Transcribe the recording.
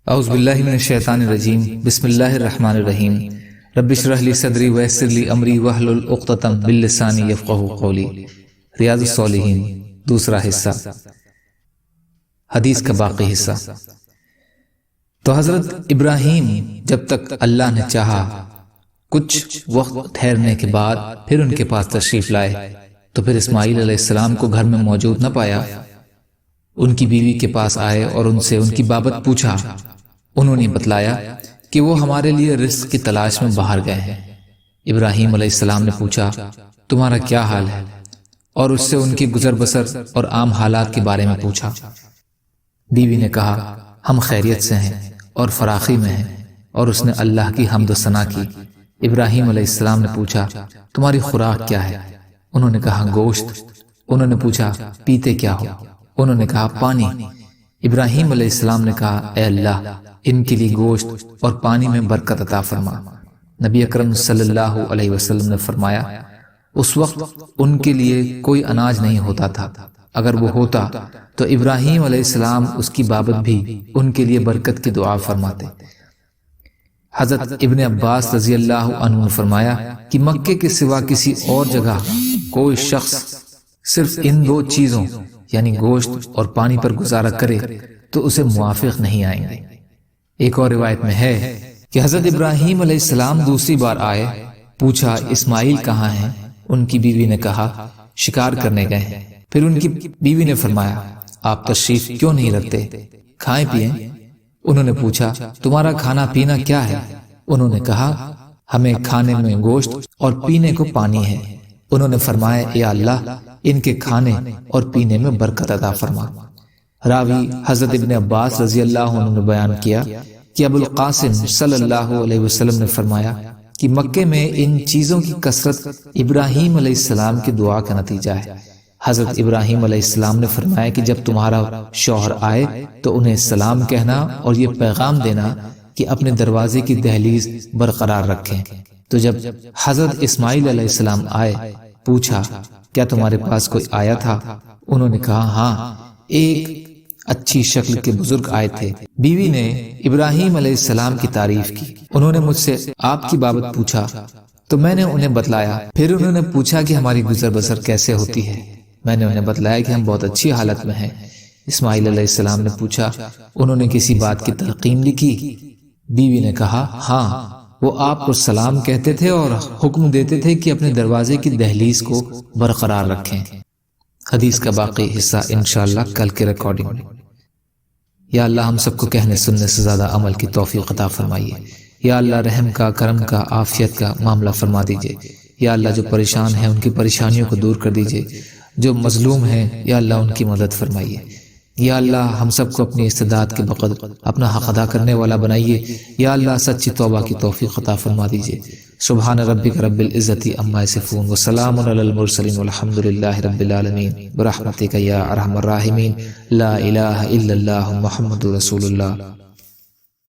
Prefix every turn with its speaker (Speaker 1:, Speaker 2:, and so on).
Speaker 1: اعوذ باللہ من الشیطان الرجیم بسم اللہ الرحمن الرحیم رب اشرح لی صدری ویسر لی امری واحلل عقدۃ من لسانی یفقہوا قولی۔ ریاض الصالحین دوسرا حصہ، حدیث کا باقی حصہ۔ تو حضرت ابراہیم جب تک اللہ نے چاہا کچھ وقت ٹھہرنے کے بعد پھر ان کے پاس تشریف لائے تو پھر اسماعیل علیہ السلام کو گھر میں موجود نہ پایا۔ ان کی بیوی کے پاس آئے اور ان سے ان کی بابت پوچھا۔ انہوں نے بتلایا کہ وہ ہمارے لیے رزق کی تلاش میں باہر گئے ہیں۔ ابراہیم علیہ السلام نے پوچھا تمہارا کیا حال ہے، اور اس سے ان کی گزر بسر اور عام حالات کے بارے میں پوچھا۔ بیوی نے کہا ہم خیریت سے ہیں اور فراخی میں ہیں، اور اس نے اللہ کی حمد و ثنا کی۔ ابراہیم علیہ السلام نے پوچھا تمہاری خوراک کیا ہے؟ انہوں نے کہا گوشت۔ انہوں نے پوچھا پیتے کیا ہو؟ انہوں نے کہا پانی۔ ابراہیم علیہ السلام نے کہا اے اللہ ان کے لیے گوشت اور پانی میں برکت عطا فرما۔ نبی اکرم صلی اللہ علیہ وسلم نے فرمایا اس وقت ان کے لیے کوئی اناج نہیں ہوتا تھا، اگر وہ ہوتا تو ابراہیم علیہ السلام اس کی بابت بھی ان کے لیے برکت کی دعا فرماتے۔ حضرت ابن عباس رضی اللہ عنہ نے فرمایا کہ مکے کے سوا کسی اور جگہ کوئی شخص صرف ان دو چیزوں یعنی گوشت اور پانی پر گزارا کرے تو اسے موافق نہیں آئیں گے۔ ایک اور روایت میں ہے کہ حضرت ابراہیم علیہ السلام دوسری بار آئے، پوچھا اسماعیل کہاں ہیں؟ ان کی بیوی نے کہا شکار کرنے گئے ہیں۔ پھر ان کی بیوی نے فرمایا آپ تشریف کیوں نہیں رکھتے، کھائیں پیئیں۔ انہوں نے پوچھا تمہارا کھانا پینا کیا ہے؟ انہوں نے کہا ہمیں کھانے میں گوشت اور پینے کو پانی ہے۔ انہوں نے فرمایا اے اللہ ان کے کھانے اور پینے میں برکت عطا فرما۔ راوی حضرت ابن عباس رضی اللہ عنہ نے بیان کیا کہ ابو القاسم صلی اللہ علیہ وسلم نے فرمایا کہ مکے میں ان چیزوں کی کثرت ابراہیم علیہ السلام کی دعا کا نتیجہ ہے۔ حضرت ابراہیم علیہ السلام نے فرمایا کہ جب تمہارا شوہر آئے تو انہیں سلام کہنا اور یہ پیغام دینا کہ اپنے دروازے کی دہلیز برقرار رکھیں۔ تو جب حضرت اسماعیل علیہ السلام آئے پوچھا کیا تمہارے پاس کوئی آیا تھا؟ انہوں نے کہا ہاں ایک اچھی شکل کے بزرگ آئے تھے۔ بیوی نے ابراہیم علیہ السلام کی تعریف کی۔ انہوں نے مجھ سے آپ کی بابت پوچھا تو میں نے انہیں بتلایا۔ پھر انہوں نے پوچھا کہ ہماری گزر بسر کیسے ہوتی ہے؟ میں نے انہیں بتلایا کہ ہم بہت اچھی حالت میں ہیں۔ اسماعیل علیہ السلام نے پوچھا انہوں نے کسی بات کی تلقین لکھی؟ بیوی نے کہا ہاں وہ آپ کو سلام کہتے تھے اور حکم دیتے تھے کہ اپنے دروازے کی دہلیز کو برقرار رکھیں۔ حدیث کا باقی حصہ انشاءاللہ کل کے ریکارڈنگ میں۔ یا اللہ ہم سب کو کہنے سننے سے زیادہ عمل کی توفیق عطا فرمائیے۔ یا اللہ رحم کا، کرم کا، عافیت کا معاملہ فرما دیجئے۔ یا اللہ جو پریشان ہیں ان کی پریشانیوں کو دور کر دیجئے، جو مظلوم ہیں یا اللہ ان کی مدد فرمائیے۔ یا اللہ ہم سب کو اپنی استعداد کے بقدر اپنا حق ادا کرنے والا بنائیے۔ یا اللہ سچی توبہ کی توفیق عطا فرما دیجئے۔ سبحان ربک رب العزت عما یصفون وسلام علی المرسلین والحمد للہ رب العالمین برحمتک یا ارحم الراحمین لا الہ الا اللہ محمد رسول اللہ۔